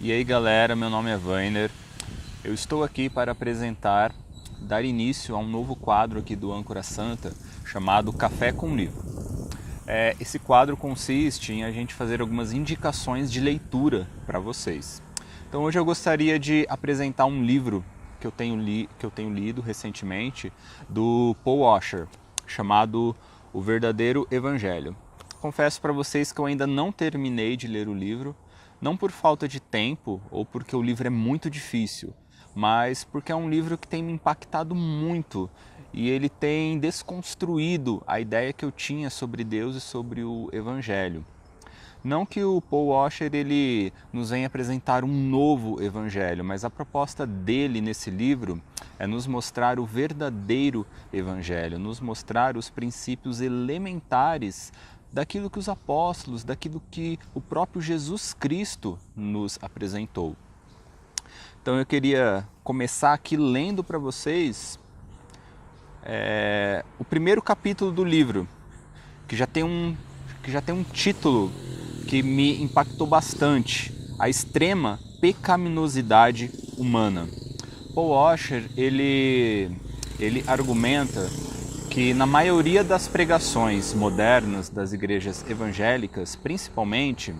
E aí galera, meu nome é Vainer. Eu estou aqui para dar início a um novo quadro aqui do Âncora Santa chamado Café com Livro. Esse quadro consiste em a gente fazer algumas indicações de leitura para vocês. Então hoje eu gostaria de apresentar um livro que eu tenho lido recentemente do Paul Washer, chamado O Verdadeiro Evangelho. Confesso para vocês que eu ainda não terminei de ler o livro, não por falta de tempo ou porque o livro é muito difícil, mas porque é um livro que tem me impactado muito e ele tem desconstruído a ideia que eu tinha sobre Deus e sobre o Evangelho. Não que o Paul Washer ele nos venha apresentar um novo evangelho, mas a proposta dele nesse livro é nos mostrar o verdadeiro evangelho, nos mostrar os princípios elementares daquilo que os apóstolos, daquilo que o próprio Jesus Cristo nos apresentou. Então eu queria começar aqui lendo para vocês o primeiro capítulo do livro, que já tem um título que me impactou bastante: a extrema pecaminosidade humana. Paul Washer ele argumenta que na maioria das pregações modernas das igrejas evangélicas, principalmente,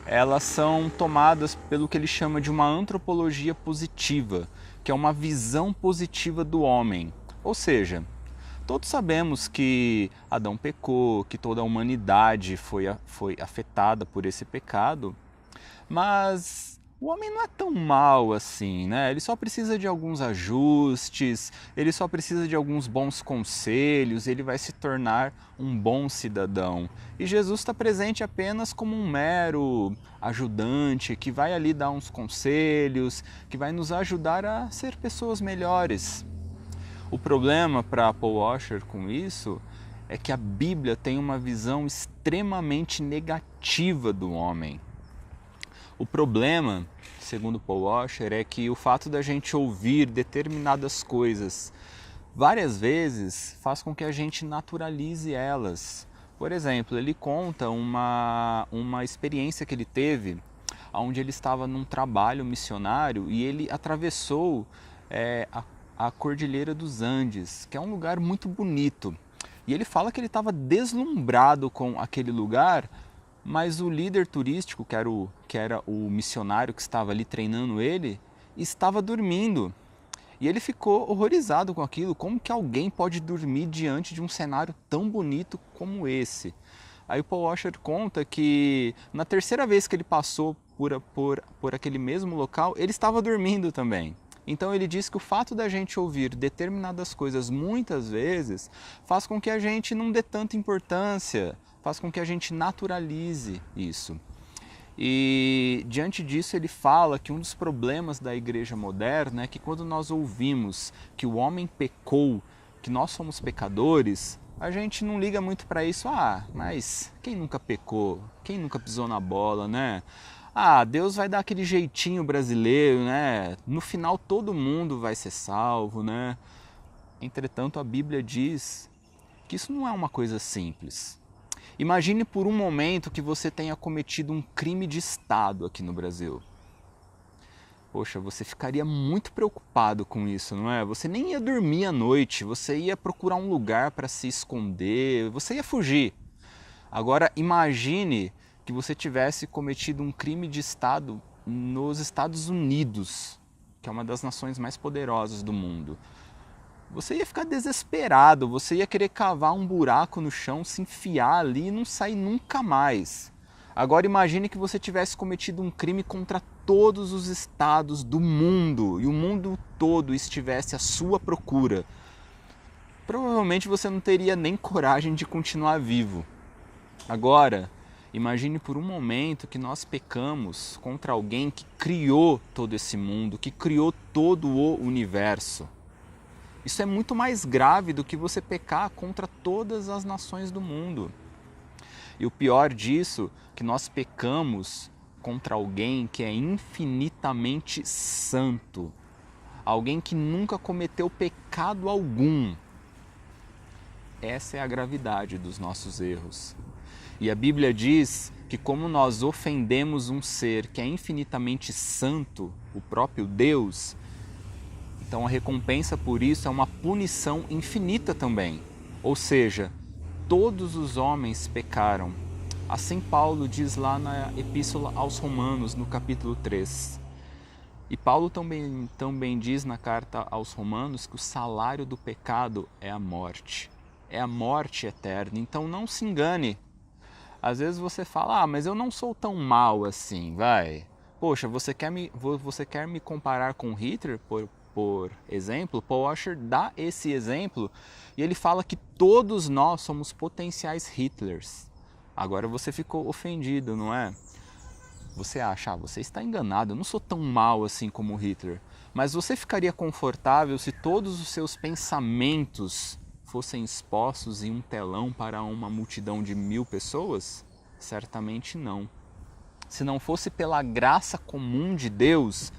elas são tomadas pelo que ele chama de uma antropologia positiva, que é uma visão positiva do homem. Ou seja, todos sabemos que Adão pecou, que toda a humanidade foi afetada por esse pecado, mas o homem não é tão mal assim, né? Ele só precisa de alguns ajustes, ele só precisa de alguns bons conselhos, ele vai se tornar um bom cidadão. E Jesus está presente apenas como um mero ajudante, que vai ali dar uns conselhos, que vai nos ajudar a ser pessoas melhores. O problema para Paul Washer com isso é que a Bíblia tem uma visão extremamente negativa do homem. O problema, segundo Paul Washer, é que o fato da gente ouvir determinadas coisas várias vezes faz com que a gente naturalize elas. Por exemplo, ele conta uma experiência que ele teve, onde ele estava num trabalho missionário e ele atravessou a Cordilheira dos Andes, que é um lugar muito bonito. E ele fala que ele estava deslumbrado com aquele lugar, mas o líder turístico, que era o missionário que estava ali treinando ele, estava dormindo. E ele ficou horrorizado com aquilo. Como que alguém pode dormir diante de um cenário tão bonito como esse? Aí o Paul Washer conta que na terceira vez que ele passou por aquele mesmo local, ele estava dormindo também. Então ele diz que o fato da gente ouvir determinadas coisas muitas vezes faz com que a gente não dê tanta importância, faz com que a gente naturalize isso. E diante disso ele fala que um dos problemas da igreja moderna é que quando nós ouvimos que o homem pecou, que nós somos pecadores, a gente não liga muito para isso. Mas quem nunca pecou? Quem nunca pisou na bola, né? Deus vai dar aquele jeitinho brasileiro, né? No final todo mundo vai ser salvo, né? Entretanto, a Bíblia diz que isso não é uma coisa simples. Imagine por um momento que você tenha cometido um crime de Estado aqui no Brasil. Poxa, você ficaria muito preocupado com isso, não é? Você nem ia dormir à noite, você ia procurar um lugar para se esconder, você ia fugir. Agora imagine que você tivesse cometido um crime de Estado nos Estados Unidos, que é uma das nações mais poderosas do mundo. Você ia ficar desesperado, você ia querer cavar um buraco no chão, se enfiar ali e não sair nunca mais. Agora imagine que você tivesse cometido um crime contra todos os estados do mundo e o mundo todo estivesse à sua procura. Provavelmente você não teria nem coragem de continuar vivo. Agora, imagine por um momento que nós pecamos contra alguém que criou todo esse mundo, que criou todo o universo. Isso é muito mais grave do que você pecar contra todas as nações do mundo. E o pior disso, que nós pecamos contra alguém que é infinitamente santo. Alguém que nunca cometeu pecado algum. Essa é a gravidade dos nossos erros. E a Bíblia diz que como nós ofendemos um ser que é infinitamente santo, o próprio Deus, então a recompensa por isso é uma punição infinita também. Ou seja, todos os homens pecaram. Assim Paulo diz lá na Epístola aos Romanos, no capítulo 3. E Paulo também diz na carta aos Romanos que o salário do pecado é a morte. É a morte eterna. Então não se engane. Às vezes você fala, mas eu não sou tão mal assim, vai. Poxa, você quer me comparar com Hitler, por exemplo? Paul Washer dá esse exemplo e ele fala que todos nós somos potenciais Hitlers. Agora você ficou ofendido, não é? Você acha, você está enganado, eu não sou tão mal assim como Hitler. Mas você ficaria confortável se todos os seus pensamentos fossem expostos em um telão para uma multidão de 1000 pessoas? Certamente não. Se não fosse pela graça comum de Deus,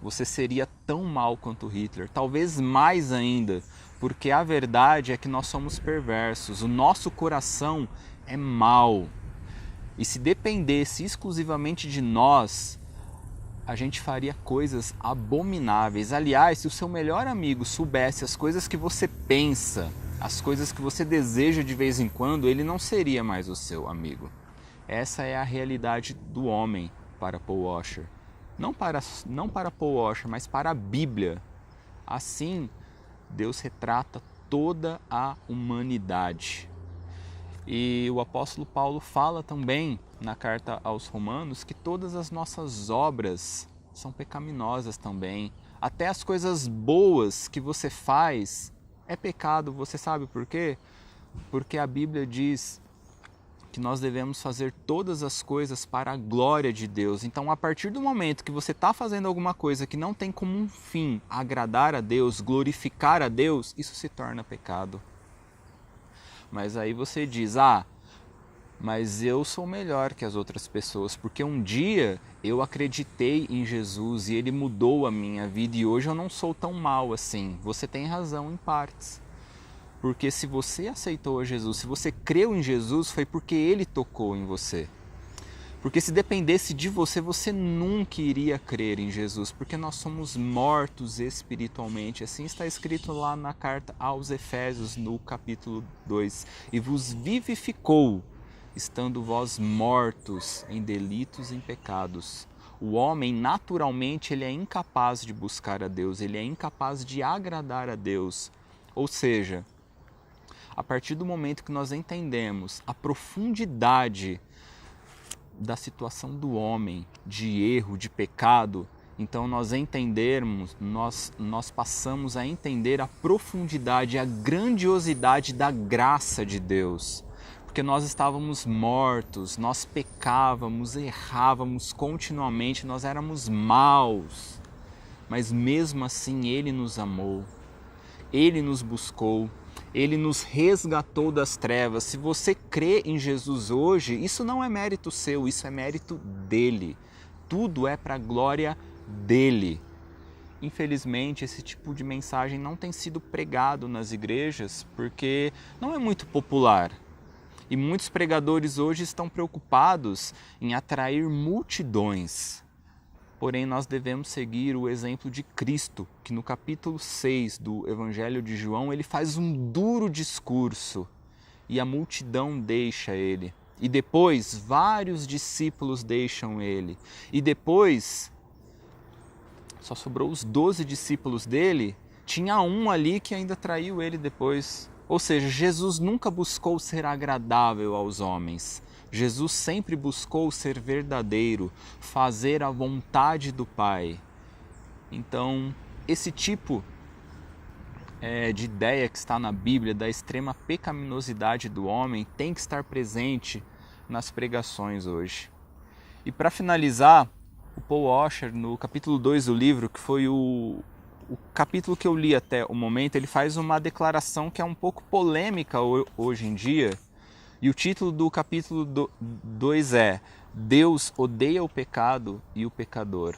você seria tão mal quanto Hitler, talvez mais ainda, porque a verdade é que nós somos perversos, o nosso coração é mau. E se dependesse exclusivamente de nós, a gente faria coisas abomináveis. Aliás, se o seu melhor amigo soubesse as coisas que você pensa, as coisas que você deseja de vez em quando, ele não seria mais o seu amigo. Essa é a realidade do homem para Paul Washer. Não para Paul Washer, mas para a Bíblia. Assim, Deus retrata toda a humanidade. E o apóstolo Paulo fala também na carta aos Romanos que todas as nossas obras são pecaminosas também. Até as coisas boas que você faz é pecado. Você sabe por quê? Porque a Bíblia diz que nós devemos fazer todas as coisas para a glória de Deus. Então, a partir do momento que você está fazendo alguma coisa que não tem como um fim agradar a Deus, glorificar a Deus, isso se torna pecado. Mas aí você diz, mas eu sou melhor que as outras pessoas, porque um dia eu acreditei em Jesus e Ele mudou a minha vida e hoje eu não sou tão mal assim. Você tem razão em partes. Porque se você aceitou Jesus, se você creu em Jesus, foi porque Ele tocou em você. Porque se dependesse de você, você nunca iria crer em Jesus, porque nós somos mortos espiritualmente. Assim está escrito lá na carta aos Efésios, no capítulo 2. E vos vivificou, estando vós mortos em delitos e em pecados. O homem, naturalmente, ele é incapaz de buscar a Deus, ele é incapaz de agradar a Deus. Ou seja, a partir do momento que nós entendemos a profundidade da situação do homem, de erro, de pecado, então nós passamos a entender a profundidade, a grandiosidade da graça de Deus. Porque nós estávamos mortos, nós pecávamos, errávamos continuamente, nós éramos maus. Mas mesmo assim Ele nos amou, Ele nos buscou, Ele nos resgatou das trevas. Se você crê em Jesus hoje, isso não é mérito seu, isso é mérito dEle. Tudo é para a glória dEle. Infelizmente, esse tipo de mensagem não tem sido pregado nas igrejas porque não é muito popular. E muitos pregadores hoje estão preocupados em atrair multidões. Porém, nós devemos seguir o exemplo de Cristo, que no capítulo 6 do Evangelho de João, ele faz um duro discurso e a multidão deixa ele. E depois, vários discípulos deixam ele. E depois, só sobrou os 12 discípulos dele, tinha um ali que ainda traiu ele depois. Ou seja, Jesus nunca buscou ser agradável aos homens. Jesus sempre buscou ser verdadeiro, fazer a vontade do Pai. Então, esse tipo de ideia que está na Bíblia, da extrema pecaminosidade do homem, tem que estar presente nas pregações hoje. E para finalizar, o Paul Washer, no capítulo 2 do livro, que foi o capítulo que eu li até o momento, ele faz uma declaração que é um pouco polêmica hoje em dia. E o título do capítulo 2 é Deus odeia o pecado e o pecador.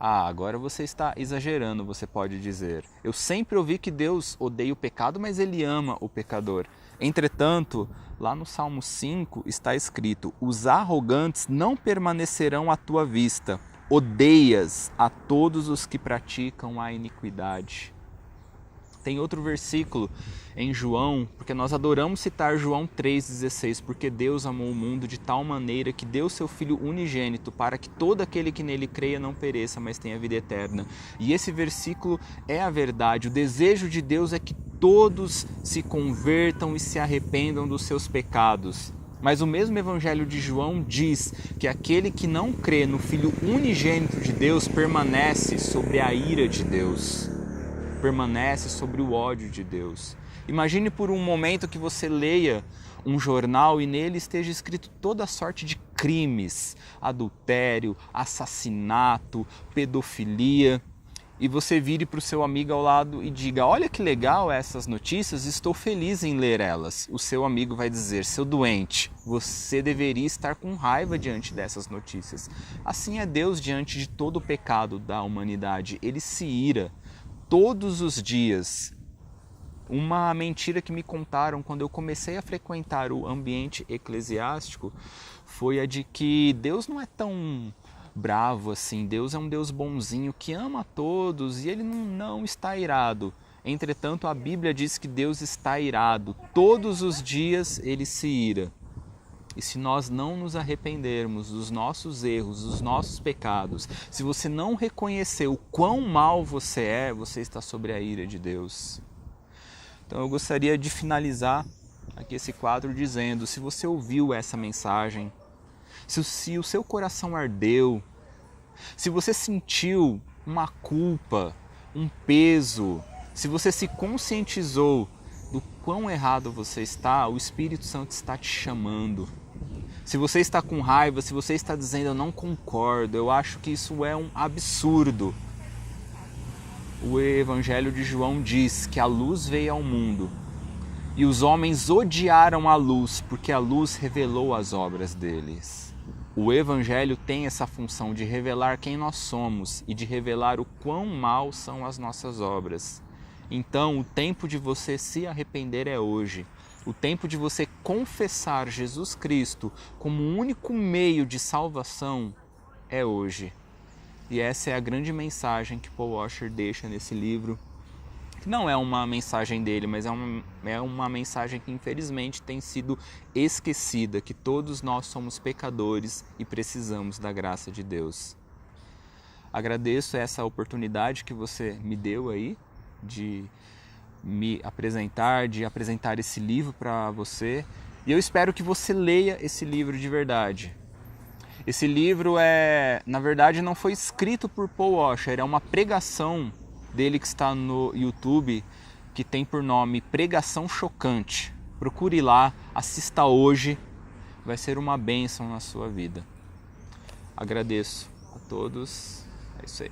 Ah, agora você está exagerando, você pode dizer. Eu sempre ouvi que Deus odeia o pecado, mas Ele ama o pecador. Entretanto, lá no Salmo 5 está escrito: os arrogantes não permanecerão à tua vista, odeias a todos os que praticam a iniquidade. Tem outro versículo em João, porque nós adoramos citar João 3,16, porque Deus amou o mundo de tal maneira que deu seu Filho unigênito para que todo aquele que nele creia não pereça, mas tenha vida eterna. E esse versículo é a verdade. O desejo de Deus é que todos se convertam e se arrependam dos seus pecados. Mas o mesmo Evangelho de João diz que aquele que não crê no Filho unigênito de Deus permanece sobre a ira de Deus. Permanece sobre o ódio de Deus. Imagine por um momento que você leia um jornal e nele esteja escrito toda sorte de crimes, adultério, assassinato, pedofilia, e você vire para o seu amigo ao lado e diga: olha que legal essas notícias, estou feliz em ler elas. O seu amigo vai dizer: seu doente, você deveria estar com raiva diante dessas notícias. Assim é Deus diante de todo o pecado da humanidade. Ele se ira todos os dias. Uma mentira que me contaram quando eu comecei a frequentar o ambiente eclesiástico foi a de que Deus não é tão bravo assim. Deus é um Deus bonzinho que ama a todos e Ele não está irado. Entretanto, a Bíblia diz que Deus está irado. Todos os dias Ele se ira. E se nós não nos arrependermos dos nossos erros, dos nossos pecados, se você não reconhecer o quão mal você é, você está sobre a ira de Deus. Então eu gostaria de finalizar aqui esse quadro dizendo: se você ouviu essa mensagem, se o seu coração ardeu, se você sentiu uma culpa, um peso, se você se conscientizou do quão errado você está, o Espírito Santo está te chamando. Se você está com raiva, se você está dizendo: eu não concordo, eu acho que isso é um absurdo. O Evangelho de João diz que a luz veio ao mundo e os homens odiaram a luz porque a luz revelou as obras deles. O Evangelho tem essa função de revelar quem nós somos e de revelar o quão mal são as nossas obras. Então, o tempo de você se arrepender é hoje. O tempo de você confessar Jesus Cristo como o único meio de salvação é hoje. E essa é a grande mensagem que Paul Washer deixa nesse livro. Não é uma mensagem dele, mas é uma mensagem que infelizmente tem sido esquecida, que todos nós somos pecadores e precisamos da graça de Deus. Agradeço essa oportunidade que você me deu aí de me apresentar, de apresentar esse livro para você. E eu espero que você leia esse livro de verdade. Esse livro na verdade, não foi escrito por Paul Washer, é uma pregação dele que está no YouTube, que tem por nome Pregação Chocante. Procure lá, assista hoje, vai ser uma bênção na sua vida. Agradeço a todos, é isso aí.